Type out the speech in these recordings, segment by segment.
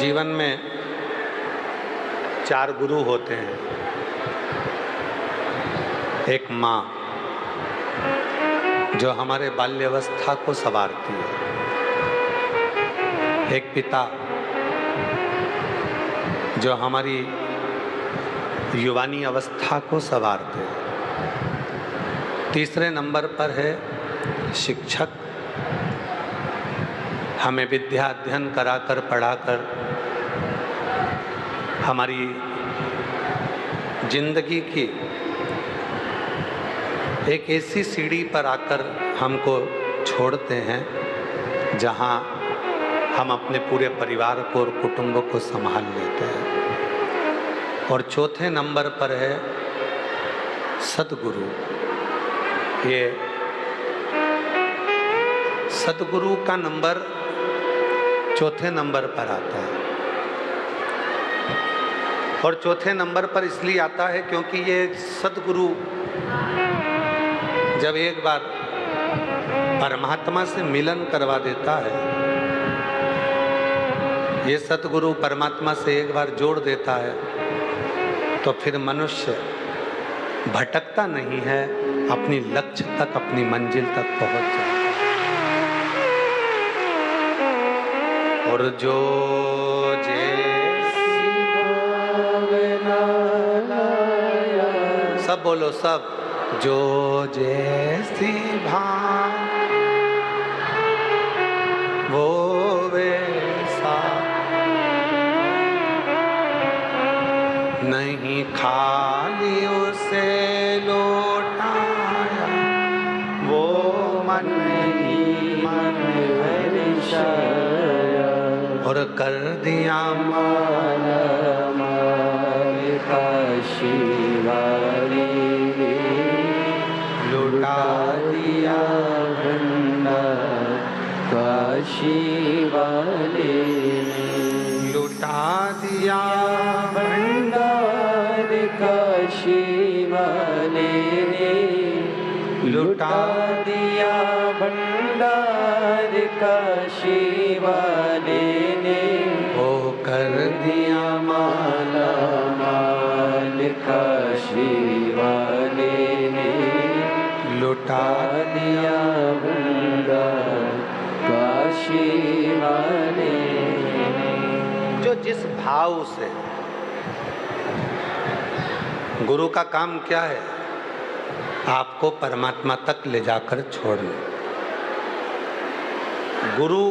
जीवन में 4 गुरु होते हैं। एक माँ जो हमारे बाल्यावस्था को संवारती है, एक पिता जो हमारी युवानी अवस्था को संवारते हैं। तीसरे नंबर पर है शिक्षक, हमें विद्या अध्ययन कराकर पढ़ाकर हमारी जिंदगी की एक ऐसी सीढ़ी पर आकर हमको छोड़ते हैं जहां हम अपने पूरे परिवार को और कुटुंब को संभाल लेते हैं। और चौथे नंबर पर है सद्गुरु। ये सद्गुरु का नंबर चौथे नंबर पर आता है। और चौथे नंबर पर इसलिए आता है क्योंकि ये सद्गुरु जब एक बार परमात्मा से मिलन करवा देता है, ये सद्गुरु परमात्मा से एक बार जोड़ देता है, तो फिर मनुष्य भटकता नहीं है, अपनी लक्ष्य तक, अपनी मंजिल तक पहुंच जाता है। और जो सब बोलो सब, जो जैसी भाव वो वैसा, नहीं खाली उसे लौटाया, वो मन ही मन हर्षाया, और कर दिया माला माल काशी वाली, लुटा दिया भंडार काशी वाले, लुटा दिया भंडार काशी वाले ने, लुटा दिया भंडार काशी वाले ने, ओ कर दिया माला माल काशी वाले ने, लुटा दिया भंडार काशी वाले ने। जो जिस भाव से, गुरु का काम क्या है? आपको परमात्मा तक ले जाकर छोड़ना। गुरु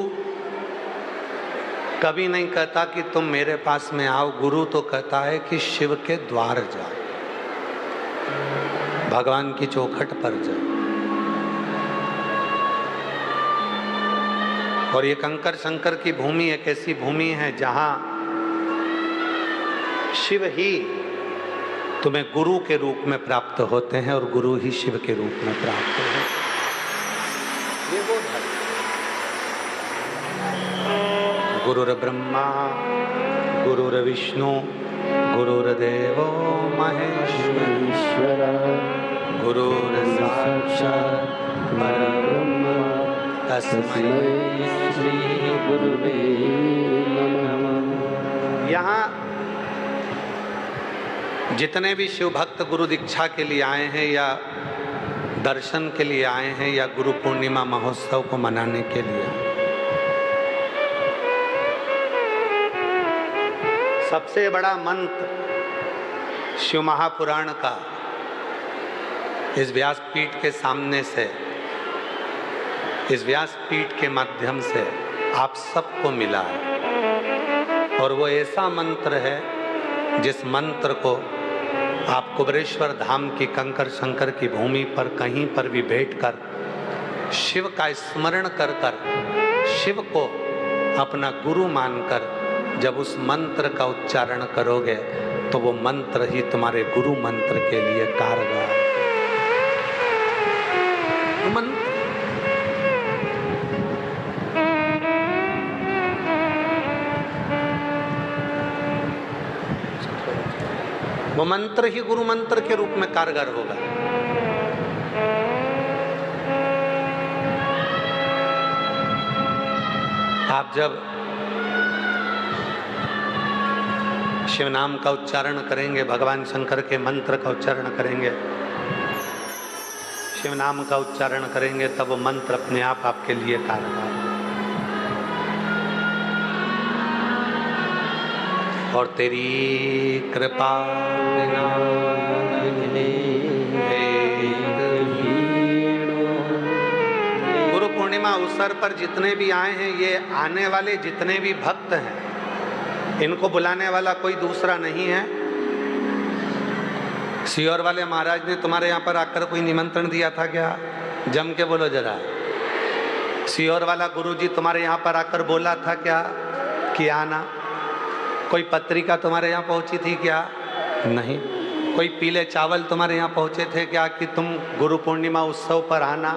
कभी नहीं कहता कि तुम मेरे पास में आओ, गुरु तो कहता है कि शिव के द्वार जाओ, भगवान की चौखट पर जाओ। और ये कंकर शंकर की भूमि एक ऐसी भूमि है जहां शिव ही तुम्हें गुरु के रूप में प्राप्त होते हैं और गुरु ही शिव के रूप में प्राप्त हैं। ये वो धर्म, गुरुर्ब्रह्मा गुरुर्विष्णु गुरुर्देवो महेश्वर, गुरुर्साक्षात् परब्रह्म तस्मै श्री गुरुवे नमः। यहाँ जितने भी शिव भक्त गुरु दीक्षा के लिए आए हैं या दर्शन के लिए आए हैं या गुरु पूर्णिमा महोत्सव को मनाने के लिए, सबसे बड़ा मंत्र शिव महापुराण का इस व्यासपीठ के सामने से, इस व्यासपीठ के माध्यम से आप सबको मिला है। और वो ऐसा मंत्र है जिस मंत्र को आप कुबेरेश्वर धाम की कंकर शंकर की भूमि पर कहीं पर भी बैठकर शिव का स्मरण कर कर, शिव को अपना गुरु मानकर जब उस मंत्र का उच्चारण करोगे तो वो मंत्र ही तुम्हारे गुरु मंत्र के लिए कारगर मंत्र। वो मंत्र ही गुरु मंत्र के रूप में कारगर होगा। आप जब शिव नाम का उच्चारण करेंगे, भगवान शंकर के मंत्र का उच्चारण करेंगे, शिव नाम का उच्चारण करेंगे, तब वो मंत्र अपने आप आपके लिए कारगर। और तेरी कृपा बिना गुरु पूर्णिमा अवसर पर जितने भी आए हैं, ये आने वाले जितने भी भक्त हैं, इनको बुलाने वाला कोई दूसरा नहीं है। सीहोर वाले महाराज ने तुम्हारे यहाँ पर आकर कोई निमंत्रण दिया था क्या? जम के बोलो जरा। सीहोर वाला गुरुजी तुम्हारे यहाँ पर आकर बोला था क्या कि आना? कोई पत्रिका तुम्हारे यहाँ पहुँची थी क्या? नहीं। कोई पीले चावल तुम्हारे यहाँ पहुँचे थे क्या कि तुम गुरु पूर्णिमा उत्सव पर आना?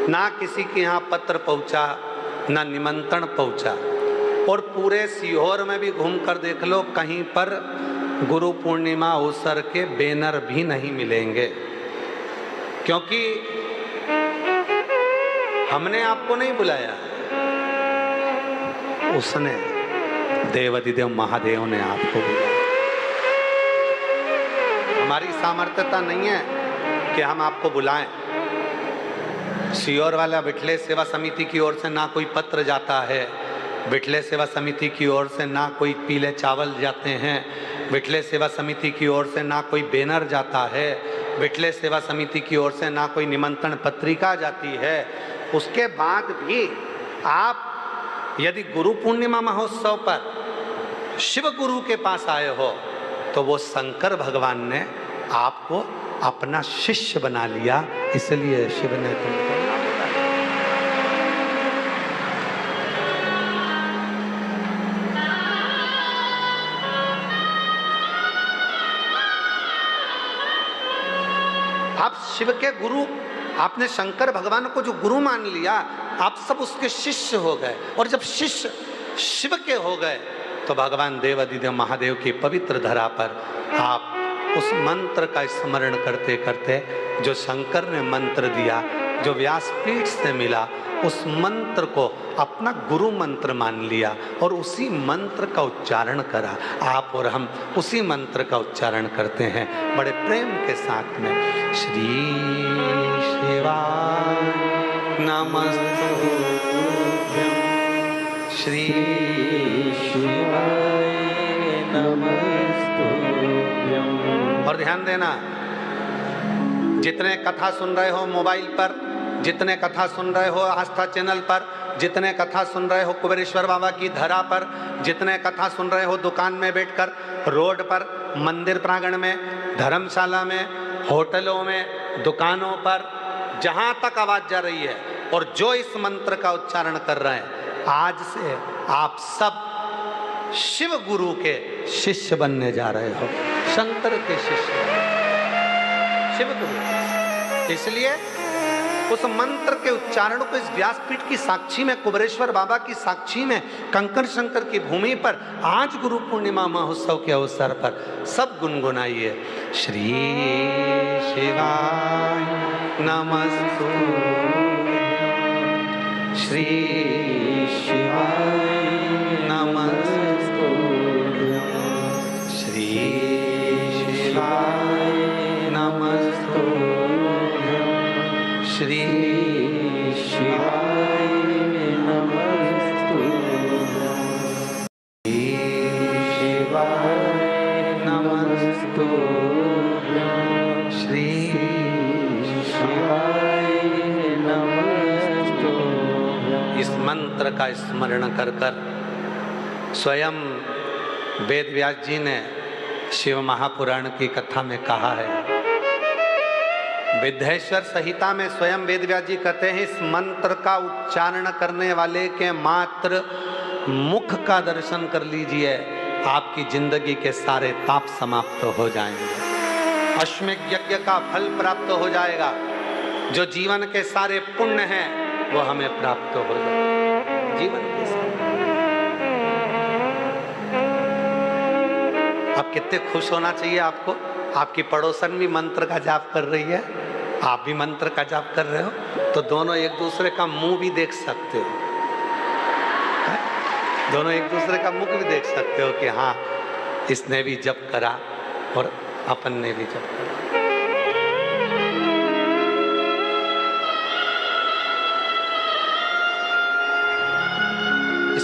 ना किसी के यहाँ पत्र पहुँचा, ना निमंत्रण पहुँचा। और पूरे सीहोर में भी घूम कर देख लो, कहीं पर गुरु पूर्णिमा अवसर के बैनर भी नहीं मिलेंगे, क्योंकि हमने आपको नहीं बुलाया, उसने, देवाधिदेव महादेव ने आपको बुलाया। हमारी सामर्थ्यता नहीं है कि हम आपको बुलाएं। सीहोर वाला विठले सेवा समिति की ओर से ना कोई पत्र जाता है, विठले सेवा समिति की ओर से ना कोई पीले चावल जाते हैं, विठले सेवा समिति की ओर से ना कोई बैनर जाता है, विठले सेवा समिति की ओर से ना कोई निमंत्रण पत्रिका जाती है। उसके बाद भी आप यदि गुरु पूर्णिमा महोत्सव पर शिव गुरु के पास आए हो, तो वो शंकर भगवान ने आपको अपना शिष्य बना लिया, इसलिए शिव ने तुमको नाम बताया। आप शिव के गुरु, आपने शंकर भगवान को जो गुरु मान लिया, आप सब उसके शिष्य हो गए। और जब शिष्य शिव के हो गए, तो भगवान देवाधिदेव महादेव की पवित्र धरा पर आप उस मंत्र का स्मरण करते करते, जो शंकर ने मंत्र दिया, जो व्यासपीठ से मिला, उस मंत्र को अपना गुरु मंत्र मान लिया और उसी मंत्र का उच्चारण करा। आप और हम उसी मंत्र का उच्चारण करते हैं बड़े प्रेम के साथ में। श्री शिवाय नमस्तुभ्यं, श्री शिवाय नमस्तुभ्यं। और ध्यान देना, जितने कथा सुन रहे हो मोबाइल पर, जितने कथा सुन रहे हो आस्था चैनल पर, जितने कथा सुन रहे हो कुबेरेश्वर बाबा की धरा पर, जितने कथा सुन रहे हो दुकान में बैठकर, रोड पर, मंदिर प्रांगण में, धर्मशाला में, होटलों में, दुकानों पर, जहाँ तक आवाज जा रही है, और जो इस मंत्र का उच्चारण कर रहे हैं, आज से आप सब शिव गुरु के शिष्य बनने जा रहे हो, शंकर के शिष्य, शिव गुरु। इसलिए उस मंत्र के उच्चारण को इस व्यासपीठ की साक्षी में, कुबेरेश्वर बाबा की साक्षी में, कंकड़ शंकर की भूमि पर आज गुरु पूर्णिमा महोत्सव के अवसर पर सब गुनगुनाइए। श्री शिवाय नमस्तुभ्यं, श्री शिवाय नमस्तुभ्यं, श्री शिवाय नमस्तुभ्यं, श्री शिवाय नमस्तुभ्यं, श्री शिवाय नमस्तुभ्यं, श्री शिवाय नमस्तुभ्यं। इस मंत्र का स्मरण कर कर स्वयं वेद व्यास जी ने शिव महापुराण की कथा में कहा है। विद्धेश्वर संहिता में स्वयं वेद व्यास जी कहते हैं, इस मंत्र का उच्चारण करने वाले के मात्र मुख का दर्शन कर लीजिए, आपकी जिंदगी के सारे ताप समाप्त हो जाएंगे, अश्वमेध यज्ञ का फल प्राप्त हो जाएगा, जो जीवन के सारे पुण्य हैं वो हमें प्राप्त हो जाएगा जीवन के सारे। अब कितने खुश होना चाहिए आपको, आपकी पड़ोसन भी मंत्र का जाप कर रही है, आप भी मंत्र का जाप कर रहे हो, तो दोनों एक दूसरे का मुंह भी देख सकते हो, दोनों एक दूसरे का मुख भी देख सकते हो कि हाँ इसने भी जप करा और अपन ने भी जप करा।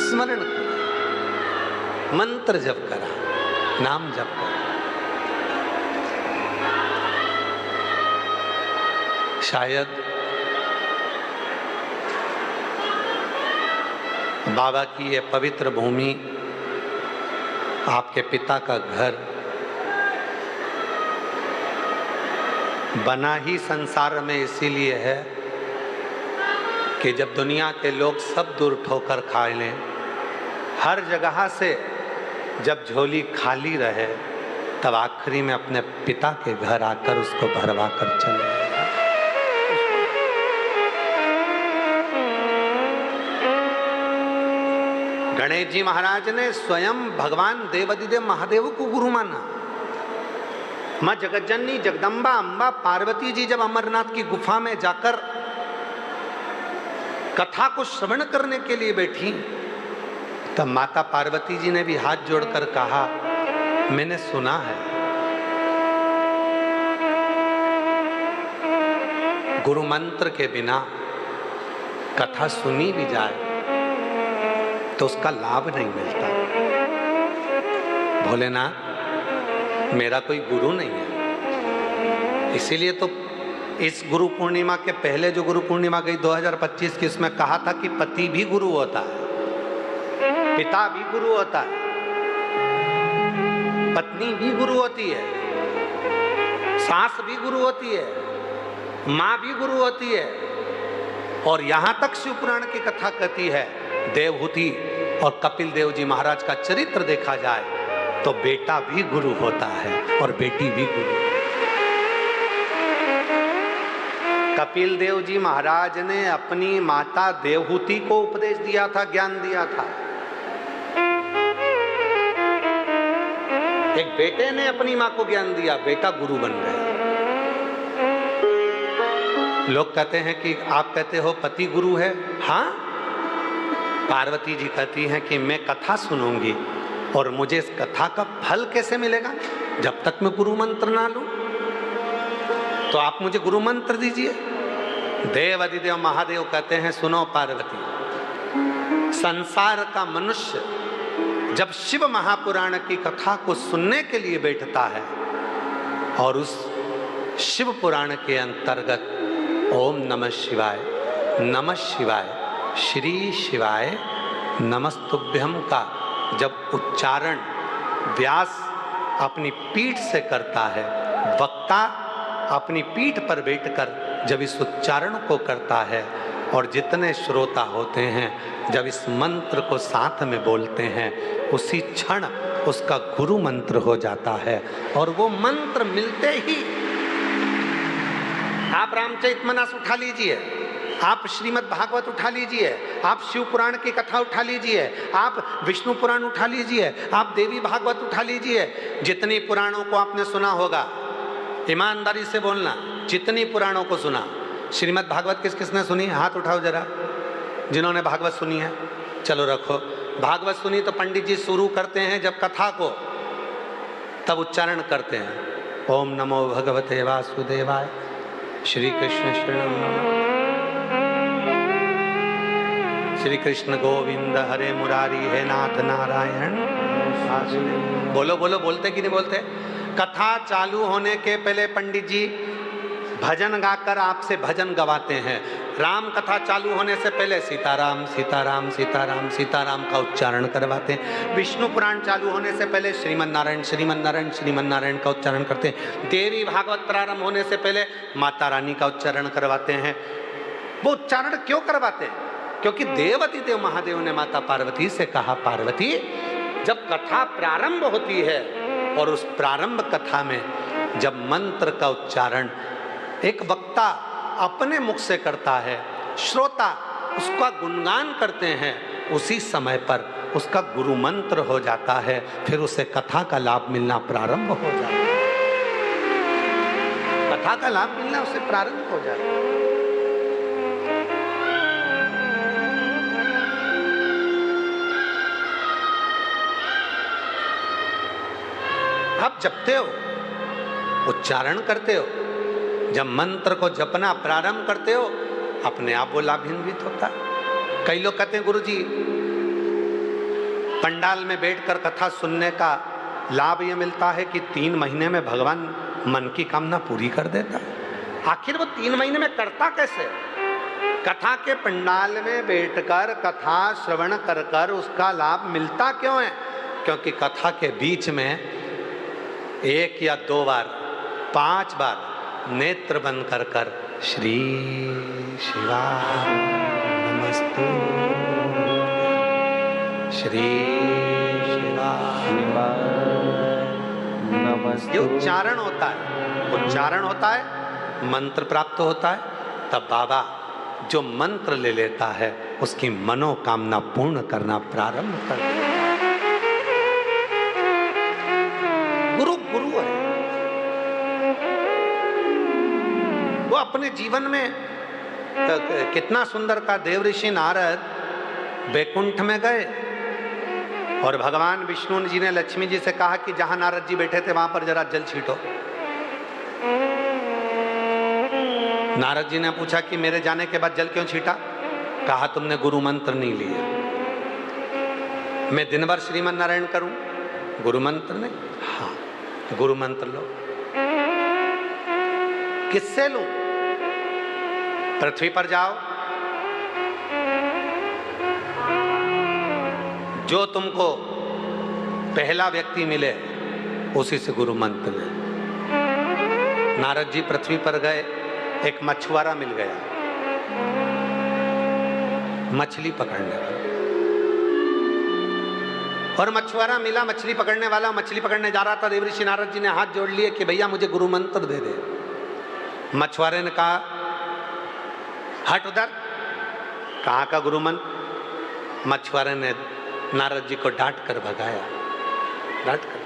स्मरण करा, मंत्र जप करा, नाम जप करा। शायद बाबा की ये पवित्र भूमि, आपके पिता का घर बना ही संसार में इसीलिए है कि जब दुनिया के लोग सब दूर ठोकर खा लें, हर जगह से जब झोली खाली रहे, तब आखिरी में अपने पिता के घर आकर उसको भरवा कर चले। गणेश जी महाराज ने स्वयं भगवान देवाधिदेव महादेव को गुरु माना। मां जगतजननी जगदम्बा अम्बा पार्वती जी जब अमरनाथ की गुफा में जाकर कथा को श्रवण करने के लिए बैठी, तब माता पार्वती जी ने भी हाथ जोड़कर कहा, मैंने सुना है गुरु मंत्र के बिना कथा सुनी भी जाए तो उसका लाभ नहीं मिलता। भोलेनाथ, मेरा कोई गुरु नहीं है, इसीलिए तो इस गुरु पूर्णिमा के पहले जो गुरु पूर्णिमा गई 2025 की, उसमें कहा था कि पति भी गुरु होता है, पिता भी गुरु होता है, पत्नी भी गुरु होती है, सास भी गुरु होती है, माँ भी गुरु होती है। और यहाँ तक शिव पुराण की कथा कहती है, देवहूति और कपिल देव जी महाराज का चरित्र देखा जाए तो बेटा भी गुरु होता है और बेटी भी गुरु। कपिल देव जी महाराज ने अपनी माता देवहूति को उपदेश दिया था, ज्ञान दिया था। एक बेटे ने अपनी मां को ज्ञान दिया, बेटा गुरु बन गया। लोग कहते हैं कि आप कहते हो पति गुरु है। हाँ, पार्वती जी कहती हैं कि मैं कथा सुनूंगी और मुझे इस कथा का फल कैसे मिलेगा जब तक मैं गुरु मंत्र ना लूं, तो आप मुझे गुरु मंत्र दीजिए। देवाधिदेव महादेव कहते हैं, सुनो पार्वती, संसार का मनुष्य जब शिव महापुराण की कथा को सुनने के लिए बैठता है और उस शिव पुराण के अंतर्गत ओम नमः शिवाय, नमः शिवाय, श्री शिवाय नमस्तुभ्यम का जब उच्चारण व्यास अपनी पीठ से करता है, वक्ता अपनी पीठ पर बैठकर जब इस उच्चारण को करता है और जितने श्रोता होते हैं जब इस मंत्र को साथ में बोलते हैं, उसी क्षण उसका गुरु मंत्र हो जाता है। और वो मंत्र मिलते ही आप रामचरितमानस उठा लीजिए, आप श्रीमद् भागवत उठा लीजिए, आप शिव पुराण की कथा उठा लीजिए, आप विष्णु पुराण उठा लीजिए, आप देवी भागवत उठा लीजिए। जितनी पुराणों को आपने सुना होगा, ईमानदारी से बोलना, जितनी पुराणों को सुना, श्रीमद् भागवत किस किसने सुनी? हाथ उठाओ जरा, जिन्होंने भागवत सुनी है। चलो रखो। भागवत सुनी तो पंडित जी शुरू करते हैं जब कथा को, तब उच्चारण करते हैं, ओम नमो भगवते वासुदेवाय, श्री कृष्ण शरणम नमः, श्री कृष्ण गोविंद हरे मुरारी हे नाथ नारायण। बोलो बोलो, बोलते कि नहीं बोलते? कथा चालू होने के पहले पंडित जी भजन गाकर आपसे भजन गवाते हैं। राम कथा चालू होने से पहले सीताराम सीताराम सीताराम सीताराम का उच्चारण करवाते हैं। विष्णु पुराण चालू होने से पहले श्रीमन्नारायण श्रीमन्नारायण श्रीमन्नारायण का उच्चारण करते हैं। देवी भागवत प्रारंभ होने से पहले माता रानी का उच्चारण करवाते हैं। वो उच्चारण क्यों करवाते हैं? क्योंकि देवाधिदेव महादेव ने माता पार्वती से कहा, पार्वती जब कथा प्रारंभ होती है और उस प्रारंभ कथा में जब मंत्र का उच्चारण एक वक्ता अपने मुख से करता है, श्रोता उसका गुणगान करते हैं, उसी समय पर उसका गुरु मंत्र हो जाता है, फिर उसे कथा का लाभ मिलना प्रारंभ हो जाता है। कथा का लाभ मिलना उसे प्रारंभ हो जाता है। आप जपते हो, उच्चारण करते हो, जब मंत्र को जपना प्रारंभ करते हो अपने आप वो लाभान्वित होता है। कई लोग कहते हैं गुरुजी पंडाल में बैठकर कथा सुनने का लाभ ये मिलता है कि 3 महीने में भगवान मन की कामना पूरी कर देता है। आखिर वो 3 महीने में करता कैसे? कथा के पंडाल में बैठकर कथा श्रवण कर कर उसका लाभ मिलता क्यों है? क्योंकि कथा के बीच में 1 या 2 बार 5 बार नेत्र बंद कर कर श्री शिवाय नमस्तु, श्री शिवाय नमस्तु, ये उच्चारण होता है। उच्चारण होता है, मंत्र प्राप्त होता है, तब बाबा जो मंत्र ले लेता है उसकी मनोकामना पूर्ण करना प्रारंभ कर देता है। गुरु गुरु है। वो अपने जीवन में कितना सुंदर का देव ऋषि नारद बैकुंठ में गए और भगवान विष्णु जी ने लक्ष्मी जी से कहा कि जहां नारद जी बैठे थे वहां पर जरा जल छींटो। नारद जी ने पूछा कि मेरे जाने के बाद जल क्यों छींटा? कहा तुमने गुरु मंत्र नहीं लिया। मैं दिन भर श्रीमन नारायण करूं, गुरु मंत्र नहीं? हाँ, गुरु मंत्र लो। किससे लूं? पृथ्वी पर जाओ, जो तुमको पहला व्यक्ति मिले उसी से गुरु मंत्र ले। नारद जी पृथ्वी पर गए, एक मछुआरा मिल गया, मछली पकड़ने वाला। और मछुआरा मिला, मछली पकड़ने वाला, मछली पकड़ने जा रहा था। देव ऋषि नारद जी ने हाथ जोड़ लिए कि भैया मुझे गुरु मंत्र दे दे। मछुआरे ने कहा हट उधर, कहाँ का गुरु मंत्र? मछुआरे ने नारद जी को डांट कर भगाया, डांट दिया।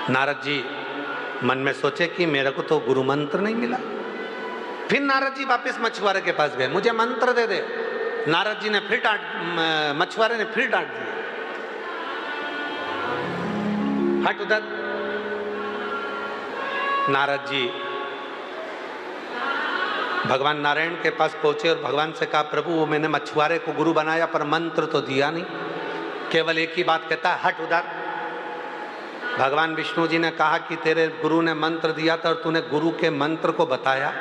नारद जी मन में सोचे कि मेरे को तो गुरु मंत्र नहीं मिला। फिर नारद जी वापस मछुआरे के पास गए, मुझे मंत्र दे दे। नारद जी ने फिर मछुआरे ने फिर डांट दिया, हट उधर। नारद जी भगवान नारायण के पास पहुंचे और भगवान से कहा प्रभु वो मैंने मछुआरे को गुरु बनाया पर मंत्र तो दिया नहीं, केवल एक ही बात कहता है हट उधर। भगवान विष्णु जी ने कहा कि तेरे गुरु ने मंत्र दिया था और तूने गुरु के मंत्र को बताया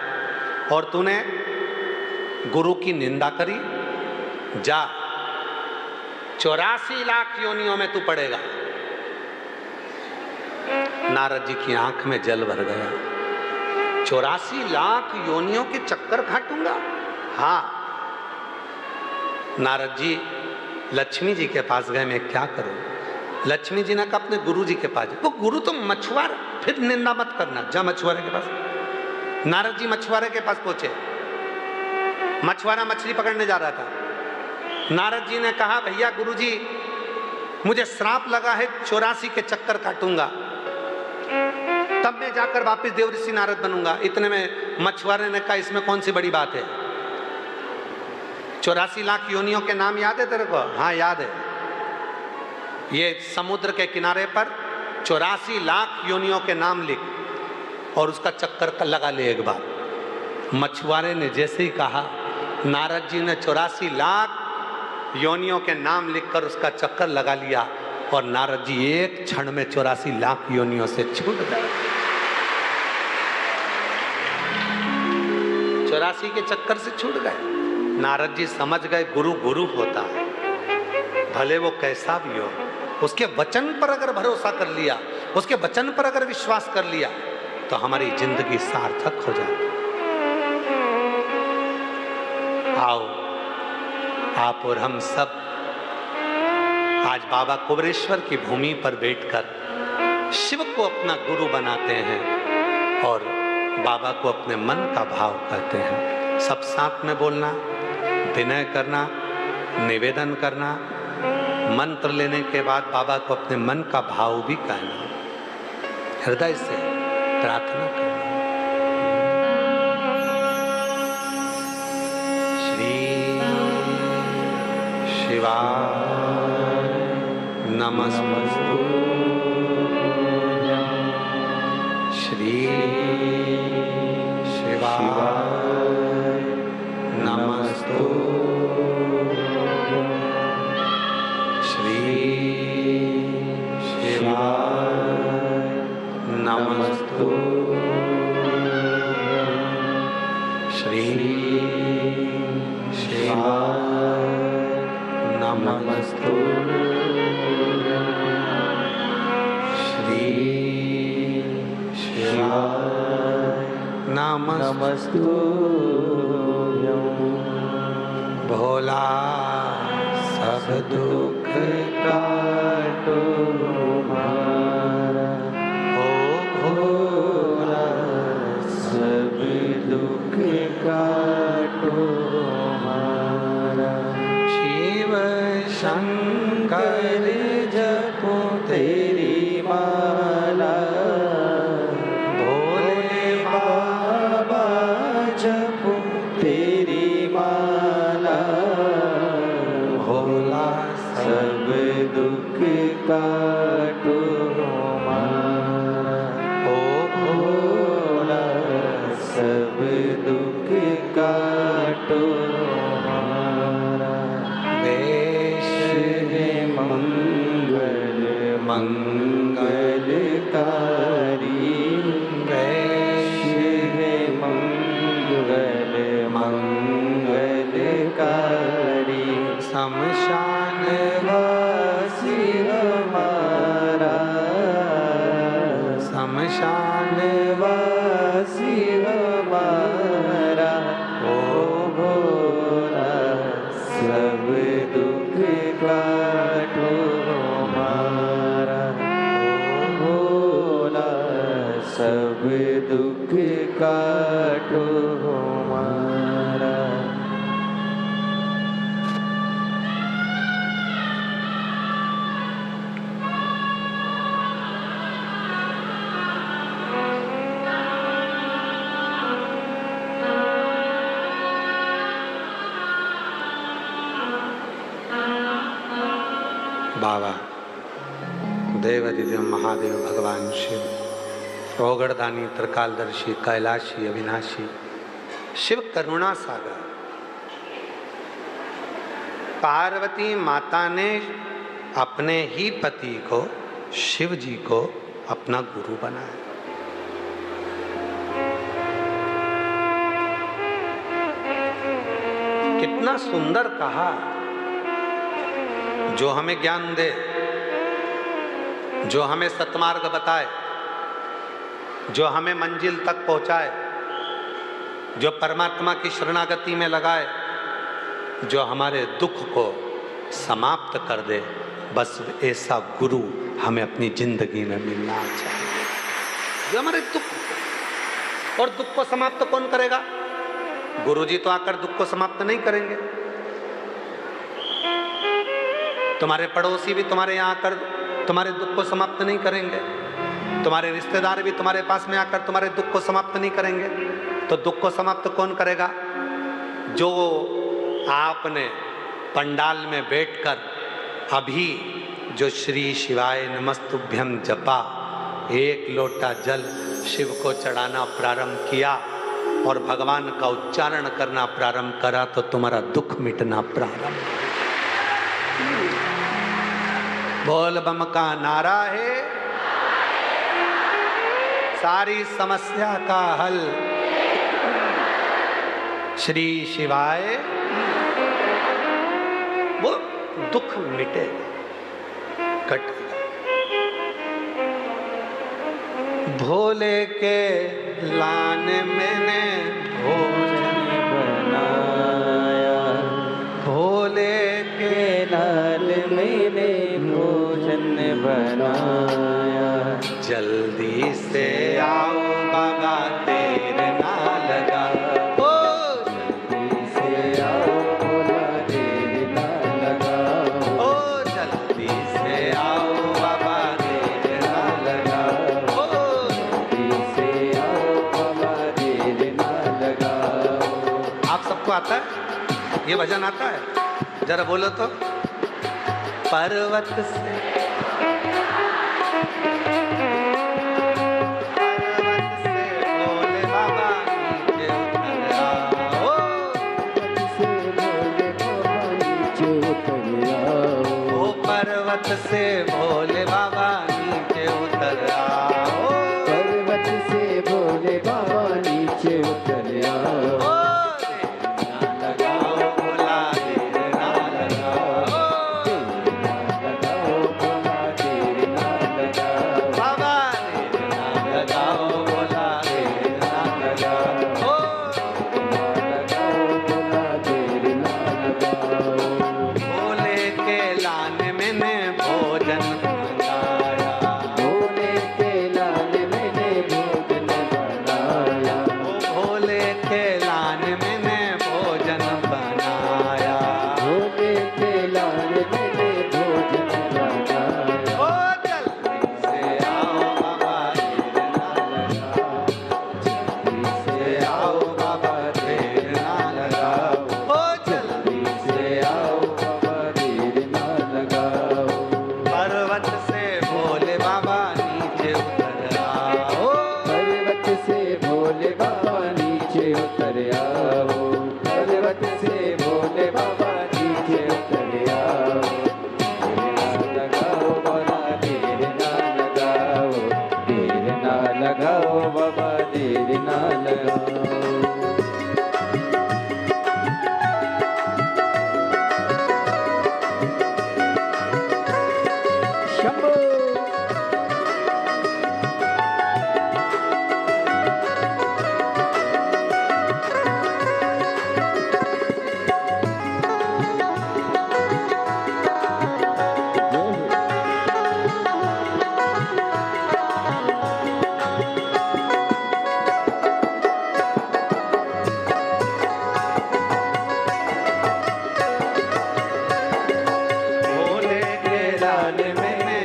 और तूने गुरु की निंदा करी, जा 84 लाख योनियों में तू पड़ेगा। नारद जी की आंख में जल भर गया। 84 लाख योनियों के चक्कर काटूंगा? हाँ। नारद जी लक्ष्मी जी के पास गए, मैं क्या करूं? लक्ष्मी जी ने कहा अपने गुरु जी के पास। वो गुरु तो मछुआरा, फिर निंदा मत करना, जा मछुआरे के पास। नारद जी मछुआरे के पास पहुंचे। मछुआरा मछली पकड़ने जा रहा था। नारद जी ने कहा भैया गुरु जी मुझे श्राप लगा है, 84 के चक्कर काटूंगा, तब मैं जाकर वापस देव ऋषि नारद बनूंगा। इतने में मछुआरे ने कहा इसमें कौन सी बड़ी बात है? 84 लाख योनियों के नाम याद है तेरे को? हाँ याद है। ये समुद्र के किनारे पर 84 लाख योनियों के नाम लिख और उसका चक्कर लगा ले एक बार। मछुआरे ने जैसे ही कहा, नारद जी ने 84 लाख योनियों के नाम लिखकर उसका चक्कर लगा लिया और नारद जी एक क्षण में 84 लाख योनियों से छूट गए। 84 के चक्कर से छूट गए। नारद जी समझ गए गुरु गुरु होता है, भले वो कैसा भी हो। उसके वचन पर अगर भरोसा कर लिया, उसके वचन पर अगर विश्वास कर लिया तो हमारी जिंदगी सार्थक हो जाती। आओ आप और हम सब आज बाबा कुबेरेश्वर की भूमि पर बैठकर शिव को अपना गुरु बनाते हैं और बाबा को अपने मन का भाव कहते हैं। सब साथ में बोलना, विनय करना, निवेदन करना, मंत्र लेने के बाद बाबा को अपने मन का भाव भी कहना, हृदय से प्रार्थना करना। श्री शिवाय नमस्तु श्री शिवाय नमस्तु श्री शिवाय नमस्तु श्री शिवाय नमस्तु श्री शिवाय नमस्तु भोला सब दुख काटो हमारा, ओ भोला सब दुख काटो हमारा। शिव शंकर जपो तेरी माला, भोले बाबा जपो तेरी माला, भोला सब दुख काटो हमारा, ओ भोला सब दुख काटो हमारा। वेश है मंगल मंगलकारी, वेश है मंगल मंगलकारी, शमशान वासी हमारा, शमशान वासी हमारा, ओ भोला सब दुख काटो हमारा, ओ भोला सब दुख काटो हमारा। बाबा देवादिदेव महादेव भगवान शिव, ओगड़दानी त्रिकालदर्शी कैलाशी अविनाशी शिव करुणा सागर, पार्वती माता ने अपने ही पति को शिव जी को अपना गुरु बनाया। कितना सुंदर कहा, जो हमें ज्ञान दे, जो हमें सत्मार्ग बताए, जो हमें मंजिल तक पहुंचाए, जो परमात्मा की शरणागति में लगाए, जो हमारे दुख को समाप्त कर दे, बस ऐसा गुरु हमें अपनी जिंदगी में मिलना चाहिए। जो हमारे दुख, और दुख को समाप्त कौन करेगा? गुरु जी तो आकर दुख को समाप्त नहीं करेंगे। तुम्हारे पड़ोसी भी तुम्हारे यहाँ आकर तुम्हारे दुख को समाप्त नहीं करेंगे। तुम्हारे रिश्तेदार भी तुम्हारे पास में आकर तुम्हारे दुख को समाप्त नहीं करेंगे। तो दुख को समाप्त कौन करेगा? जो आपने पंडाल में बैठकर अभी जो श्री शिवाय नमस्तुभ्यं जपा, एक लोटा जल शिव को चढ़ाना प्रारंभ किया और भगवान का उच्चारण करना प्रारंभ करा, तो तुम्हारा दुख मिटना प्रारंभ। बोल बम का नारा है सारी समस्या का हल। श्री शिवाय, वो दुख मिटे, कटेगा। भोले के लाने मैंने भोजन बनाया, भोले के लाल मैंने भोजन बनाया। जल्दी से आओ बाबा देर ना लगा, ओ जल्दी से आओ बाबा देर ना लगा, ओ जल्दी से आओ बाबा देर ना लगा, ओ जल्दी से आओ बाबा देर ना लगा। आप सबको आता है ये भजन? आता है? जरा बोलो तो। पर्वत से भोले बाबा नीचे उतर आओ, पर्वत से भोले बाबा नीचे उतर आओ, पर्वत से भोले बाबा नीचे उतर आओ, लगाओ भोला देर ना लगाओ, देर ना लगाओ, बाबा देर ना लगाओ, भोला देर ना लगाओ, देर ना लगाओ। भोले के लान मैंने भोजन मंगाया, भोले के लाल मैंने भोजन बनाया, भोले के लान मैंने भोजन बनाया, भोले के लाल मैंने भोजन बनाया। ओ जल्दी से आओ बाबा देर ना लगाओ, जल्दी से आओ बाबा देर ना लगाओ, ओ जल्दी से आओ, बाबा देर ना लगाओ, पर्वत से भोले बाबा नीचे उतर आओ, पर्वत से भोले बाबा नीचे उतर आओ, पर्वत से भोले बाबा नीचे उतर आओ। देर ना लगाओ बाबा, देर ना लगाओ बाबा, देर ना लगाओ। शंभो भोले के लाल मैंने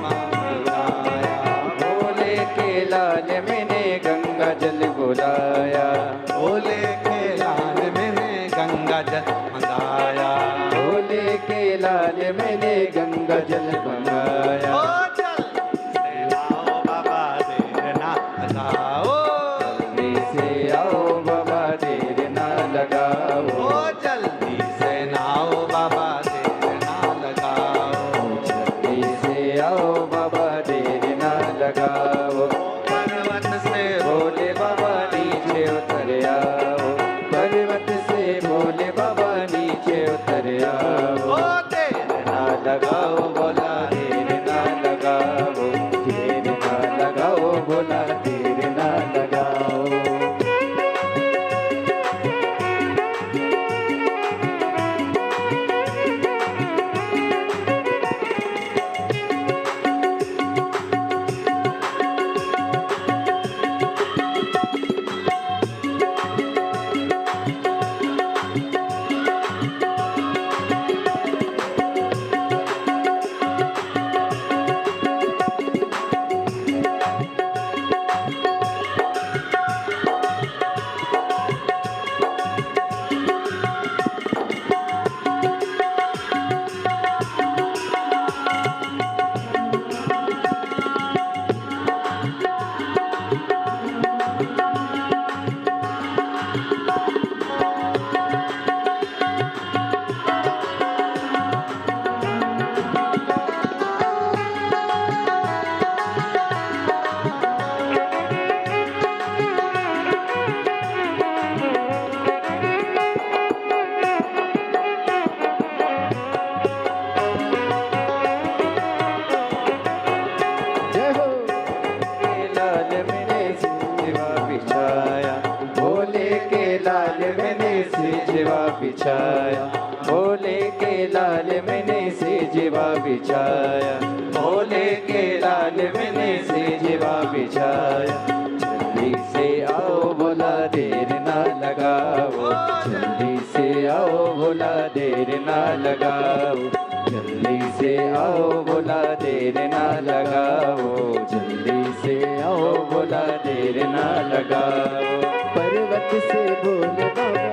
मंगाया, भोले के लाल मैंने गंगा जल बुलाया, भोले के लाल मैंने गंगा जल मंगाया, भोले के लाल मैंने गंगा जल मंगाया। ओ जल्दी से आओ बाबा देर ना लगाओ, जल्दी से आओ बाबा, देर ना लगाओ, ओ जल्दी से नाओ बाबा देर ना लगाओ, जल्दी से आओ बाबा, देर ना लगाओ। पर्वत से भोले बाबा नीचे उतर आओ, पर्वत से भोले बाबा नीचे उतर आओ। ओ देर ना लगाओ बोला, देर ना लगाओ, देर ना लगाओ बोला, देर ना लगाओ। बिछाया, भोले के लाल मैंने सेजवा बिछाया, भोले के लाल मैंने सेजवा बिछाया। जल्दी से आओ भोला देर ना लगाओ, जल्दी से आओ भोला देर ना लगाओ, जल्दी से आओ भोला देर ना लगाओ, जल्दी से आओ भोला देर ना लगाओ। पर्वत से भोले बाबा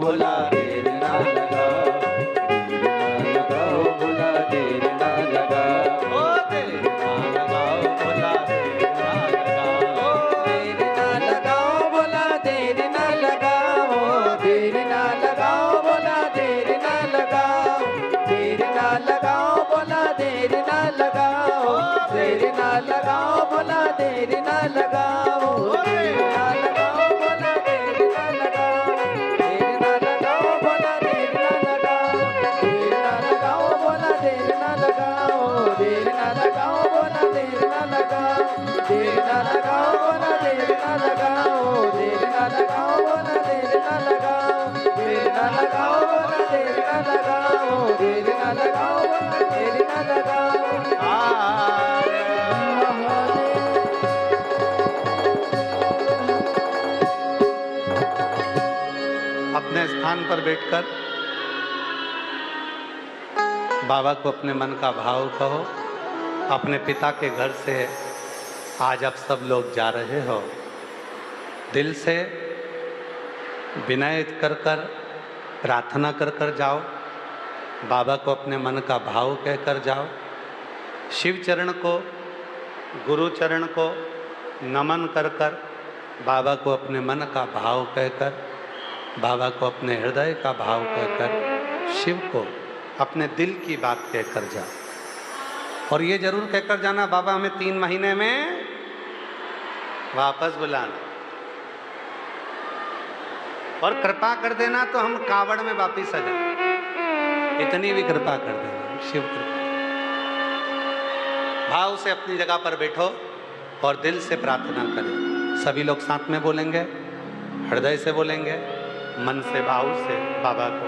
भोला देर ना लगाओ, देर ना लगाओ भोला, देर ना लगाओ। ओ देर ना लगाओ भोला, देर ना लगाओ। देर ना लगाओ भोला, देर ना लगाओ, देर ना लगाओ भोला, देर ना लगाओ, देर ना लगाओ भोला, देर ना लगाओ, देर ना लगाओ भोला, देर ना लगाओ, देर ना लगाओ भोला, देर ना लगाओ, देर ना लगाओ भोला, देर ना लगाओ, देर ना लगाओ भोला, देर ना लगाओ, देर ना लगाओ भोला, देर ना लगाओ, देर ना लगाओ भोला, देर ना लगाओ, देर ना लगाओ भोला, देर ना लगाओ, देर ना लगाओ भोला, देर ना लगाओ। अपने स्थान पर बैठकर बाबा को अपने मन का भाव कहो। अपने पिता के घर से आज आप सब लोग जा रहे हो, दिल से विनय कर कर प्रार्थना कर कर जाओ। बाबा को अपने मन का भाव कहकर जाओ। शिव चरण को, गुरु चरण को नमन कर कर बाबा को अपने मन का भाव कहकर, बाबा को अपने हृदय का भाव कहकर, शिव को अपने दिल की बात कहकर जाओ। और ये जरूर कहकर जाना, बाबा हमें 3 महीने में वापस बुलाना, और कृपा कर देना तो हम कावड़ में वापिस आ जाए, इतनी भी कृपा कर देना। शिव कृपा। भाव से अपनी जगह पर बैठो और दिल से प्रार्थना करें। सभी लोग साथ में बोलेंगे, हृदय से बोलेंगे, मन से, भाव से बाबा को।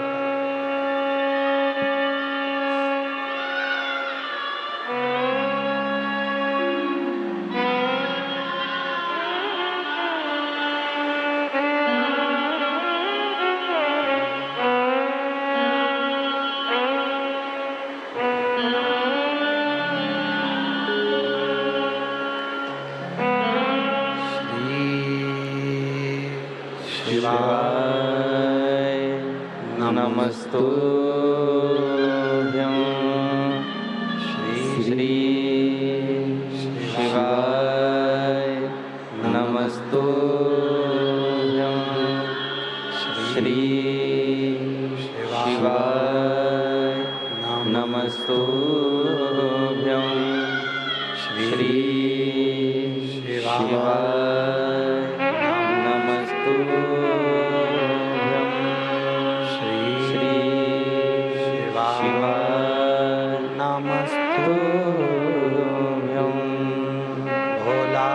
शिवाय नमस्तुभ्यं, श्री शिवाय नमस्तुभ्यं, श्री शिवाय नमस्तुभ्यं, श्री शिवाय नमस्तुभ्यं, श्री शिवाय नमस्तुभ्यं। भोला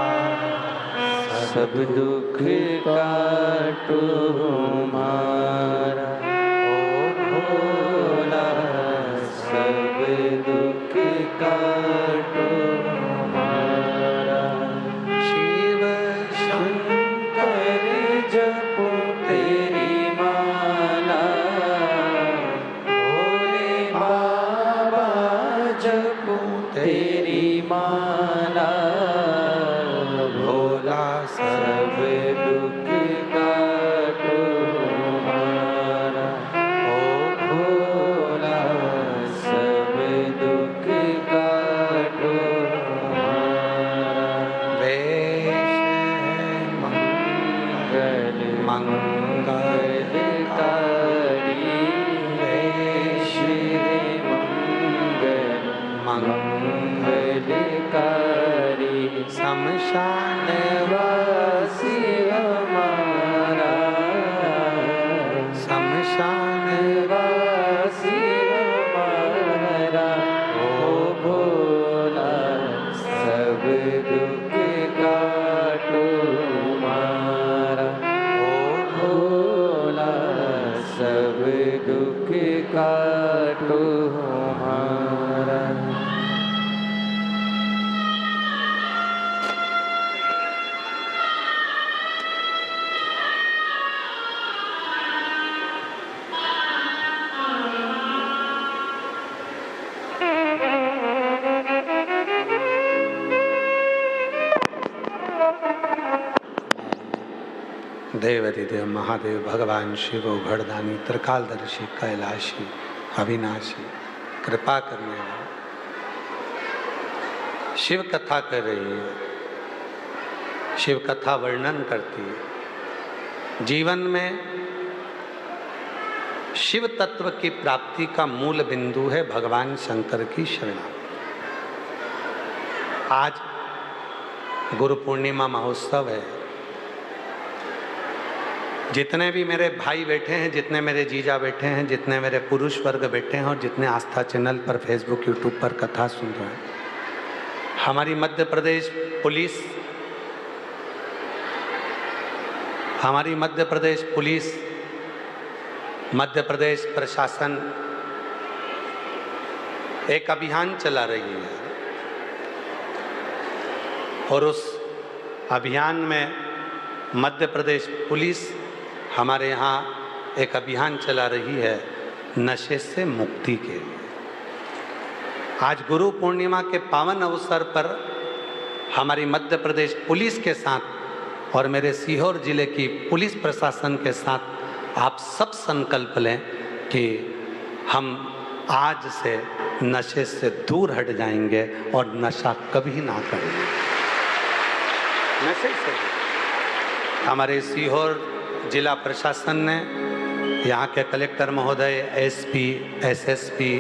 सब दुख काटो हमारा, ओ भोला सब दुख काटो हमारा। शिव शंकर जपो तेरी माला, भोले बाबा जपो तेरी माला, भोला सब दुख काटो हमारा, ओ भोला सब दुख काटो हमारा। वेश मंगलकारी वेश मंगलकारी, शमशान वासी हमारा, शमशान वासी हमारा, ओ भोला सब दुख काटो हमारा, ओ भोला सब दुख काटो हमारा। देवाधिदेव महादेव भगवान शिव घड़दानी त्रिकालदर्शी कैलाशी अविनाशी कृपा करने वाला शिव कथा कर रही है, शिव कथा वर्णन करती है। जीवन में शिव तत्व की प्राप्ति का मूल बिंदु है भगवान शंकर की शरणा। आज गुरु पूर्णिमा महोत्सव है। जितने भी मेरे भाई बैठे हैं, जितने मेरे जीजा बैठे हैं, जितने मेरे पुरुष वर्ग बैठे हैं और जितने आस्था चैनल पर फेसबुक यूट्यूब पर कथा सुन रहे हैं, हमारी मध्य प्रदेश पुलिस, मध्य प्रदेश प्रशासन एक अभियान चला रही है और उस अभियान में मध्य प्रदेश पुलिस हमारे यहाँ एक अभियान चला रही है नशे से मुक्ति के लिए। आज गुरु पूर्णिमा के पावन अवसर पर हमारी मध्य प्रदेश पुलिस के साथ और मेरे सीहोर जिले की पुलिस प्रशासन के साथ आप सब संकल्प लें कि हम आज से नशे से दूर हट जाएंगे और नशा कभी ना करेंगे। नशे से हमारे सीहोर जिला प्रशासन ने, यहाँ के कलेक्टर महोदय, एसपी, एसएसपी,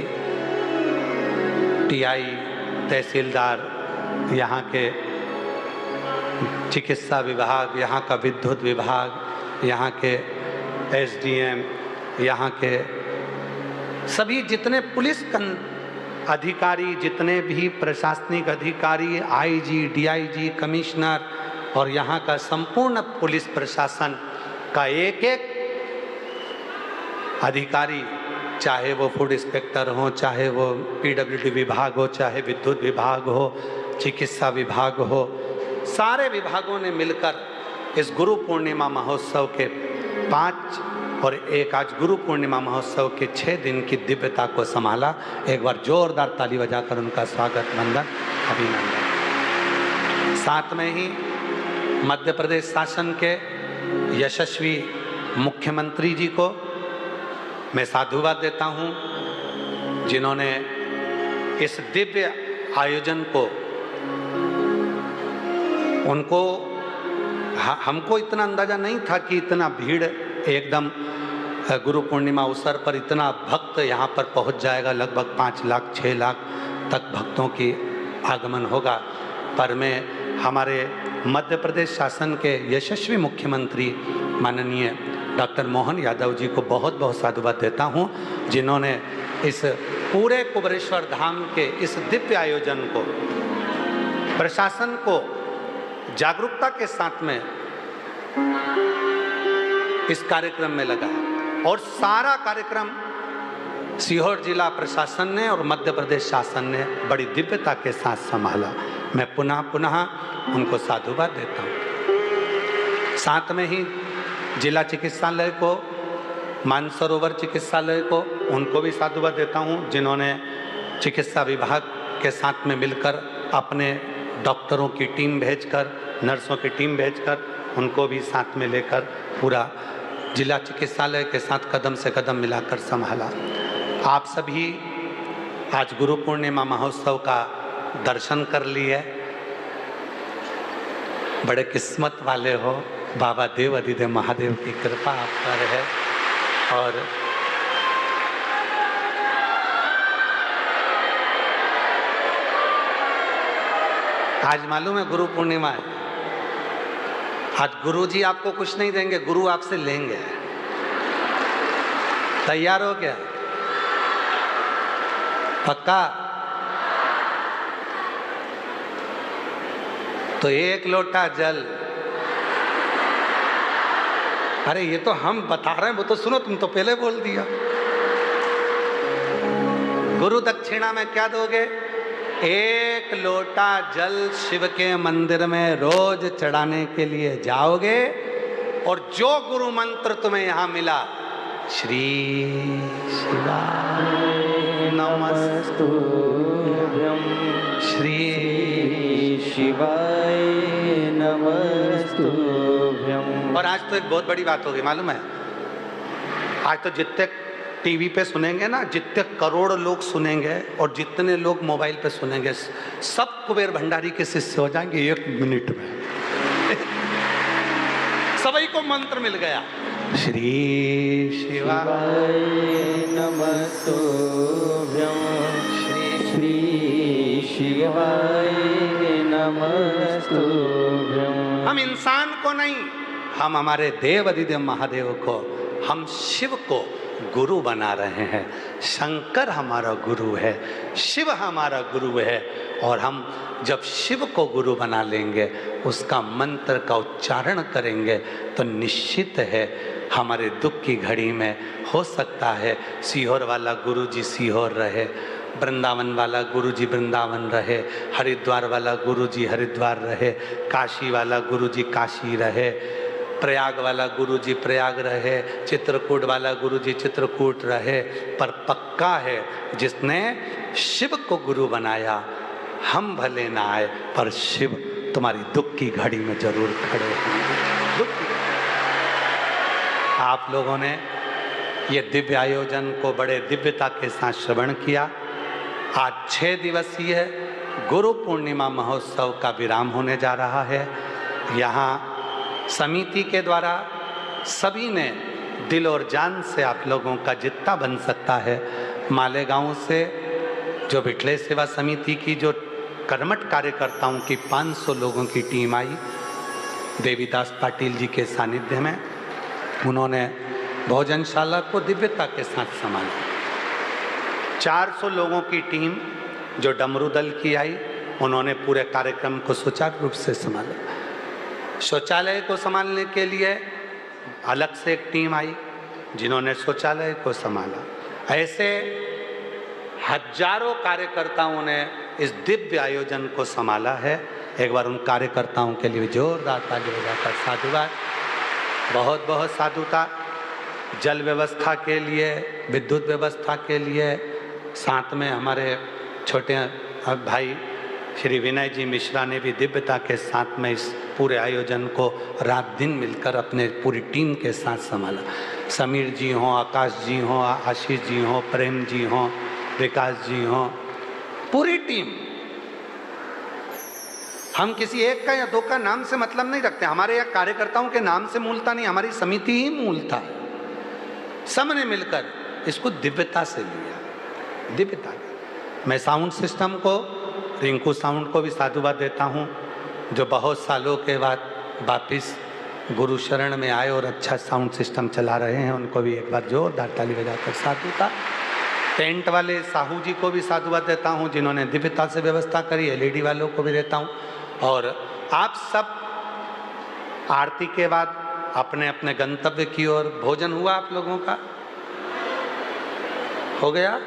टीआई, तहसीलदार, यहाँ के चिकित्सा विभाग, यहाँ का विद्युत विभाग, यहाँ के एसडीएम, यहाँ के सभी जितने पुलिस अधिकारी, जितने भी प्रशासनिक अधिकारी, आईजी, डीआईजी, कमिश्नर और यहाँ का संपूर्ण पुलिस प्रशासन का एक एक अधिकारी, चाहे वो फूड इंस्पेक्टर हो, चाहे वो पीडब्ल्यूडी विभाग हो, चाहे विद्युत विभाग हो, चिकित्सा विभाग हो, सारे विभागों ने मिलकर इस गुरु पूर्णिमा महोत्सव के 5 और एक आज गुरु पूर्णिमा महोत्सव के 6 दिन की दिव्यता को संभाला। एक बार जोरदार ताली बजाकर उनका स्वागत, वंदन, अभिनंदन। साथ में ही मध्य प्रदेश शासन के यशस्वी मुख्यमंत्री जी को मैं साधुवाद देता हूँ, जिन्होंने इस दिव्य आयोजन को, हमको इतना अंदाजा नहीं था कि इतना भीड़ एकदम गुरु पूर्णिमा अवसर पर इतना भक्त यहाँ पर पहुँच जाएगा। लगभग 5 लाख 6 लाख तक भक्तों की आगमन होगा। पर मैं हमारे मध्य प्रदेश शासन के यशस्वी मुख्यमंत्री माननीय डॉक्टर मोहन यादव जी को बहुत बहुत साधुवाद देता हूँ, जिन्होंने इस पूरे कुबेरेश्वर धाम के इस दिव्य आयोजन को प्रशासन को जागरूकता के साथ में इस कार्यक्रम में लगाया और सारा कार्यक्रम सीहोर जिला प्रशासन ने और मध्य प्रदेश शासन ने बड़ी दिव्यता के साथ संभाला। मैं पुनः पुनः उनको साधुवाद देता हूँ। साथ में ही जिला चिकित्सालय को, मानसरोवर चिकित्सालय को, उनको भी साधुवाद देता हूँ, जिन्होंने चिकित्सा विभाग के साथ में मिलकर अपने डॉक्टरों की टीम भेजकर, नर्सों की टीम भेजकर उनको भी साथ में लेकर पूरा जिला चिकित्सालय के साथ कदम से कदम मिलाकर संभाला। आप सभी आज गुरु पूर्णिमा महोत्सव का दर्शन कर लिए, बड़े किस्मत वाले हो। बाबा देव अधिदेव महादेव की कृपा आप पर है। और आज मालूम है गुरु पूर्णिमा है। आज गुरु जी आपको कुछ नहीं देंगे, गुरु आपसे लेंगे। तैयार हो क्या? पक्का? तो 1 लोटा जल। अरे ये तो हम बता रहे हैं, वो तो सुनो, तुम तो पहले बोल दिया। गुरु दक्षिणा में क्या दोगे? 1 लोटा जल शिव के मंदिर में रोज चढ़ाने के लिए जाओगे और जो गुरु मंत्र तुम्हें यहाँ मिला, श्री शिवाय नमस्तुभ्यं, श्री शिवाय नमस्तुभ्यं, और आज तो एक बहुत बड़ी बात होगी मालूम है, आज तो जितने टीवी पे सुनेंगे ना, जितने करोड़ लोग सुनेंगे और जितने लोग मोबाइल पे सुनेंगे, सब कुबेर भंडारी के शिष्य हो जाएंगे 1 मिनट में। सभी को मंत्र मिल गया। श्री शिवाय नमस्तुभ्यं, श्री शिवाय नमस्तुभ्यं। हम इंसान को नहीं, हम हमारे देव अधिदेव महादेव को, हम शिव को गुरु बना रहे हैं। शंकर हमारा गुरु है, शिव हमारा गुरु है, और हम जब शिव को गुरु बना लेंगे, उसका मंत्र का उच्चारण करेंगे, तो निश्चित है हमारे दुख की घड़ी में हो सकता है सीहोर वाला गुरु जी सीहोर रहे, वृंदावन वाला गुरु जी वृंदावन रहे, हरिद्वार वाला गुरु जी हरिद्वार रहे, काशी वाला गुरु जी काशी रहे, प्रयाग वाला गुरु जी प्रयाग रहे, चित्रकूट वाला गुरु जी चित्रकूट रहे, पर पक्का है जिसने शिव को गुरु बनाया, हम भले ना आए पर शिव तुम्हारी दुख की घड़ी में जरूर खड़े हैं। दुख की, आप लोगों ने ये दिव्य आयोजन को बड़े दिव्यता के साथ श्रवण किया। आज 6 दिवसीय गुरु पूर्णिमा महोत्सव का विराम होने जा रहा है। यहाँ समिति के द्वारा सभी ने दिल और जान से आप लोगों का जितना बन सकता है, मालेगांव से जो बिटले सेवा समिति की जो कर्मठ कार्यकर्ताओं की 500 लोगों की टीम आई देवीदास पाटिल जी के सानिध्य में, उन्होंने भोजनशाला को दिव्यता के साथ संभाला। 400 लोगों की टीम जो डमरू दल की आई, उन्होंने पूरे कार्यक्रम को सुचारू रूप से संभाला। शौचालय को संभालने के लिए अलग से एक टीम आई जिन्होंने शौचालय को संभाला। ऐसे हजारों कार्यकर्ताओं ने इस दिव्य आयोजन को संभाला है। एक बार उन कार्यकर्ताओं के लिए जोरदार ताली बजाकर साधुवाद, बहुत बहुत साधुता। जल व्यवस्था के लिए, विद्युत व्यवस्था के लिए, साथ में हमारे छोटे भाई श्री विनय जी मिश्रा ने भी दिव्यता के साथ में इस पूरे आयोजन को रात दिन मिलकर अपने पूरी टीम के साथ संभाला। समीर जी हों, आकाश जी हों, आशीष जी हों, प्रेम जी हों, विकास जी हों, पूरी टीम। हम किसी एक का या दो का नाम से मतलब नहीं रखते, हमारे यहाँ कार्यकर्ताओं के नाम से मूलता नहीं, हमारी समिति ही मूलता है। सबने मिलकर इसको दिव्यता से लिया, दिव्यता। मैं साउंड सिस्टम को, रिंकू साउंड को भी साधुवाद देता हूँ, जो बहुत सालों के बाद वापिस गुरु शरण में आए और अच्छा साउंड सिस्टम चला रहे हैं। उनको भी एक बार जोरदार ताली बजाकर साधुता। टेंट वाले साहू जी को भी साधुवाद देता हूँ, जिन्होंने दिव्यता से व्यवस्था करी। LED वालों को भी देता हूँ। और आप सब आरती के बाद अपने अपने गंतव्य की ओर, भोजन हुआ आप लोगों का? हो गया?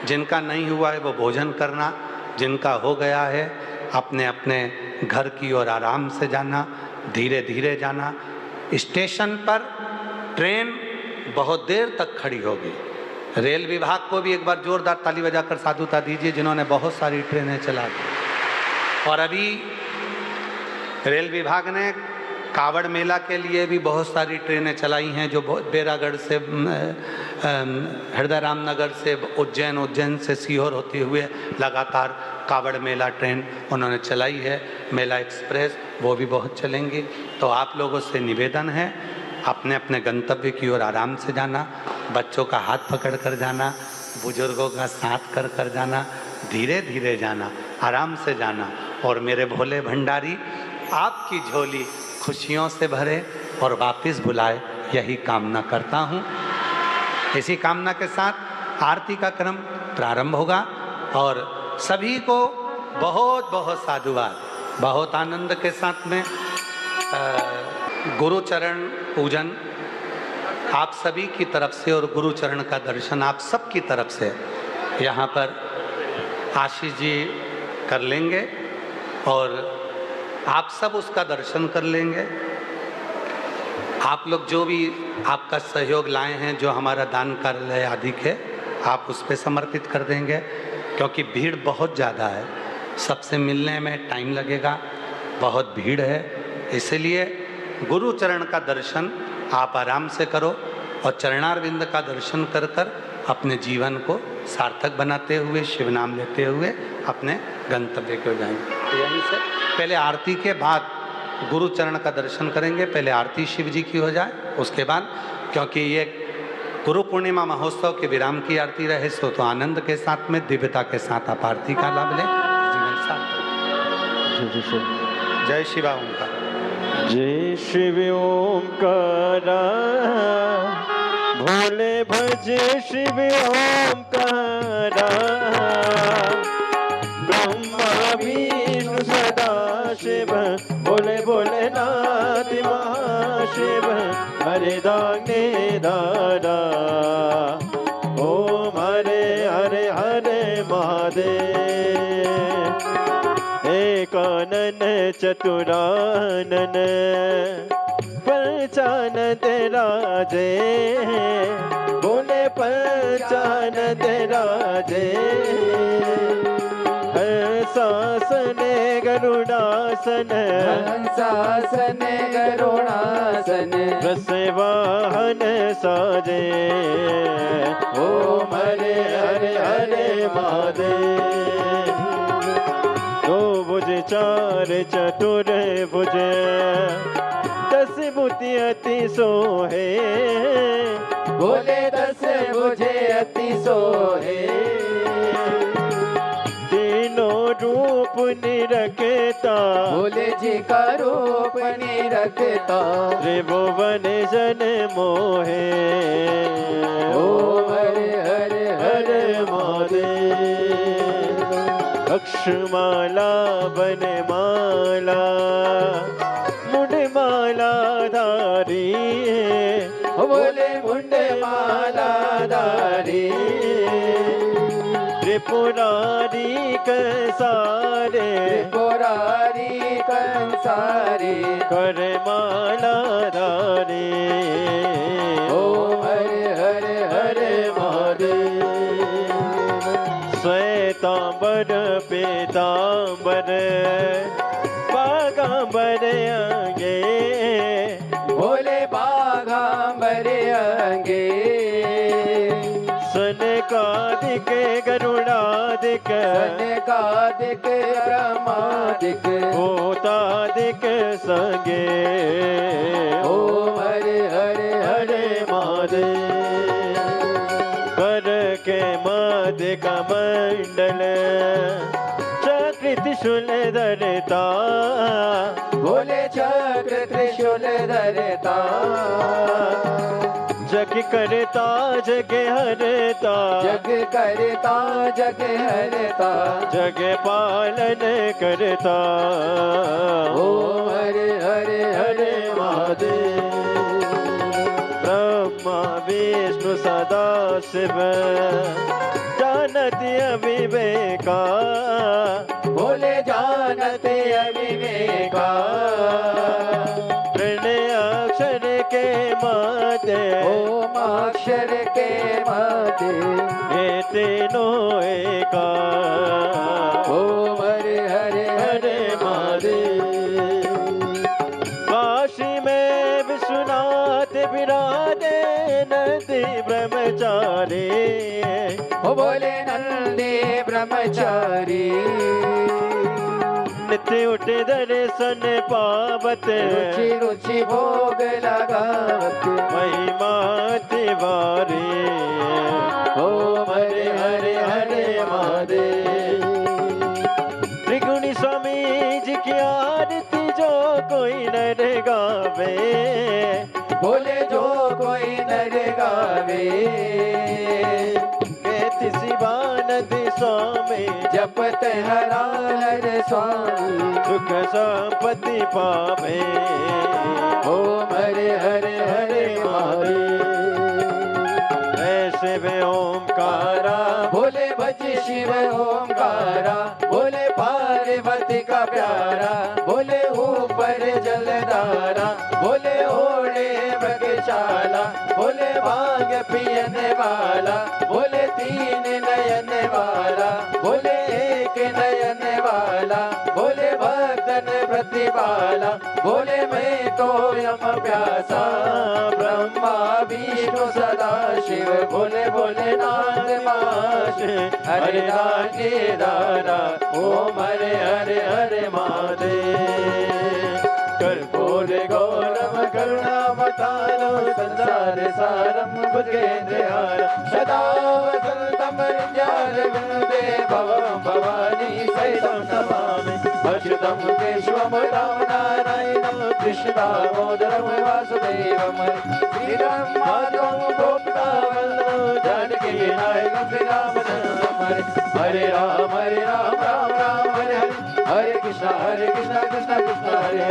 जिनका नहीं हुआ है वो भोजन करना, जिनका हो गया है अपने अपने घर की ओर आराम से जाना, धीरे धीरे जाना। स्टेशन पर ट्रेन बहुत देर तक खड़ी होगी। रेल विभाग को भी एक बार जोरदार ताली बजाकर साधुता दीजिए, जिन्होंने बहुत सारी ट्रेनें चला दी। और अभी रेल विभाग ने कावड़ मेला के लिए भी बहुत सारी ट्रेनें चलाई हैं, जो बेरागढ़ से, हृदय रामनगर से उज्जैन, उज्जैन से सीहोर होते हुए लगातार कावड़ मेला ट्रेन उन्होंने चलाई है। मेला एक्सप्रेस वो भी बहुत चलेंगी। तो आप लोगों से निवेदन है, अपने अपने गंतव्य की ओर आराम से जाना, बच्चों का हाथ पकड़ कर जाना, बुजुर्गों का साथ कर कर जाना, धीरे धीरे जाना, आराम से जाना। और मेरे भोले भंडारी आपकी झोली खुशियों से भरे और वापस बुलाए, यही कामना करता हूँ। इसी कामना के साथ आरती का क्रम प्रारंभ होगा और सभी को बहुत बहुत साधुवाद, बहुत आनंद के साथ में गुरु चरण पूजन आप सभी की तरफ से और गुरु चरण का दर्शन आप सब की तरफ से यहाँ पर आशीष जी कर लेंगे और आप सब उसका दर्शन कर लेंगे। आप लोग जो भी आपका सहयोग लाए हैं, जो हमारा दान कार्यालय आदि के, आप उस पर समर्पित कर देंगे, क्योंकि भीड़ बहुत ज़्यादा है, सबसे मिलने में टाइम लगेगा, बहुत भीड़ है। इसलिए गुरु चरण का दर्शन आप आराम से करो और चरणारविंद का दर्शन कर कर अपने जीवन को सार्थक बनाते हुए शिव नाम लेते हुए अपने गंतव्य को जाएंगे। तो यहीं से पहले आरती के बाद गुरु चरण का दर्शन करेंगे। पहले आरती शिव जी की हो जाए, उसके बाद क्योंकि ये गुरु पूर्णिमा महोत्सव के विराम की आरती रहे सो तो आनंद के साथ में दिव्यता के साथ आप आरती का लाभ लें, जीवन सार्थक। जय शिवा ओंकार। जय शिव ओंकारा, भोले भजे शिव ओंकारा, ब्रह्मा विष्णु सदा शिव, भोले भोलेनाथ महाशिव, हरे दाने दारा, ओम हरे हरे हरे महादेव। एकानन चतुरानन, पंचानन राजे, बोले पंचानन राजे, हंसासन गरुड़ासन, हंसासन गरुड़ासन, रसवाहन साजे, ओम हरे हरे हरे महादेव। दो भुज चार चतुर भुज, दस बुद्धि अति सोहे, बोले 10 भुजे अति सोहे, तीनों रूप निरखता, भोले जी का रूप निरखता, त्रिभुवन जन मोहे, ओम हरे हरे हरे महादेव। अक्षमाला बनमाला, मुंडमाला धारी, बोले मुंड माला धारी, त्रिपुरारी कंसारे, त्रिपुरारी कंसारी, कर माला धारी, ओम हरे हरे हरे महादेव। श्वेतांबर पीतांबर, बागांबर अंगे, भोले बाघांबर अंगे, सनकादिक गरुड़ादिक, सनकादिक ब्रह्मादिक, भूतादिक संगे, ओम हरे हरे हरे महादेव। कर के मध्य कमंडल, चक्र त्रिशूल धरता, भोले चक्र त्रिशूल धरता, जग करता जग हरता, जग करता जग हरता, जग पालन करता, ओम हरे हरे हरे महादेव। ब्रह्मा विष्णु सदा शिव, जानती अविवेका, भोले जानते अविवेका, प्रणय अक्षर के माते, ओम अक्षर के माते, ये तीनों एका, ओम हरे हरे हरे महादेव। काशी में विश्वनाथ विराजे, नंदी ब्रह्मचारी, ओ बोले नंदी ब्रह्मचारी, नित्य उठ दर्शन पावत, रुचि रुचि भोग लगावत, महिमा तिवारी, ओम हरे हरे हरे महादेव। त्रिगुणी स्वामी जी की आरती जो कोई नर गावे, बोले जो कोई नर गावे, कहती शिवानंद स्वामी, जपत हरा हर स्वामी, सुख संपत्ति पावे, ओम हरे हरे हरे महादेव। ऐसे वे ओमकारा, बोले भज शिव ओमकारा, बोले पार्वती का प्यारा, बोले ऊपर जलधारा, बोले ओढ़े मृगशाला, बोले भांग पियने वाला, बोले 3 नयन वाला, बोले 1 नयन वाला, बोले भक्तन पार्वती बाला, बोले मैं तो यम प्यासा, ब्रह्मा विष्णु सदा शिव, बोले बोले नाथ माश, हरे राधे दारा ओम हरे हरे हरे महादेव। कर्पूर गौरम करुणावतारो, संसार सारम भुजगेन्द्रहारम, सदा वसंतम हृदयारविंदे, भवं भवानी सहितं नमामि। अच्युतं केशवं राम नारायणं, कृष्ण दामोदरं वासुदेवं, श्रीराम माधवं गोपिकावल्लभं, जानकी नायकं श्रीरामचन्द्रं। हरे राम राम राम हरे हरे, हरे कृष्णा कृष्णा कृष्णा हरे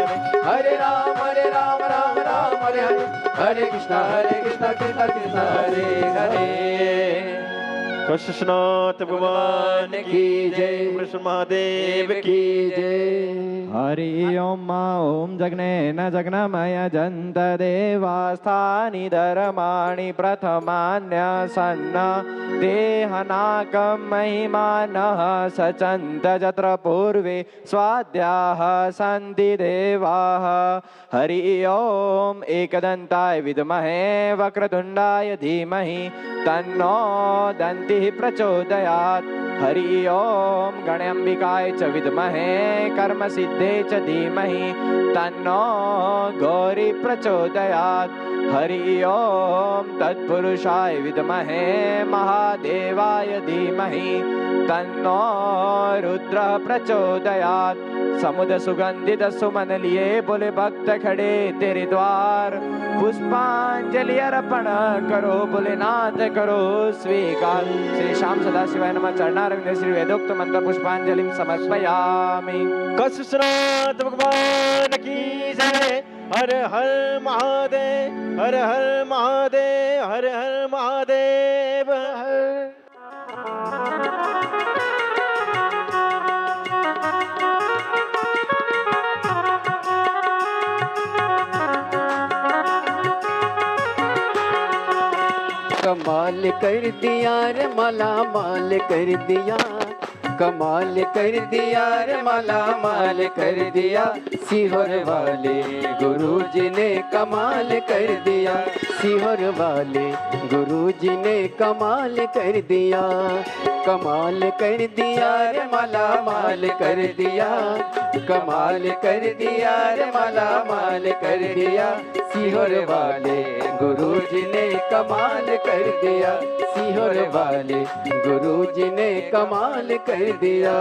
हरे, हरे राम राम राम हरे हरे, हरे कृष्णा कृष्णा कृष्णा हरे हरे। कृष्णनाथ भगवान की जय, कृष्ण महादेव की जय। हरि ओम ओम जग्नेन जग्नमय जन्त देवास्थानि धर्माणि प्रथमान्यसन्न, देहनाकं महिमानः सचन्त यत्र पूर्वे स्वाद्याः सन्ति देवाः। हरि ओम एकदन्ताय विद्महे वक्रतुण्डाय धीमहि तन्नो दन्तिः प्रचोदयात्। हरि ओम गणाम्बिकाय च विद्महे कर्मसिद्धे च धीमहि तन्नो गौरी प्रचोदयात्। हरि ओम तत्पुरुषाय विद्महे महादेवाय धीमहि तन्नो रुद्रः प्रचोदयात्। समुद सुगंधित सुमन लिए बोले भक्त खड़े तेरे द्वार, पुष्पांजलि अर्पण करो बोले नाथ करो स्वीकार। श्री श्याम सदा शिवाय नमः। चरणारविंद श्री वेदोक्त मंत्र पुष्पांजलि समर्पयामि। कृष्णनाथ भगवान की जय। हर हर महादेव, हर हर महादेव, हर हर महादेव। कमाल कर दिया रे माला माल कर दिया, कमाल कर दिया रे माला माल कर दिया। सीहोर वाले गुरुजी ने कमाल कर दिया, सीहोर वाले गुरुजी ने कमाल कर दिया। कमाल कर दिया रे माला माल कर दिया, कमाल कर दिया रे माला माल कर दिया। सीहोर वाले गुरुजी ने कमाल कर दिया, सीहोर वाले गुरुजी ने कमाल कर दिया।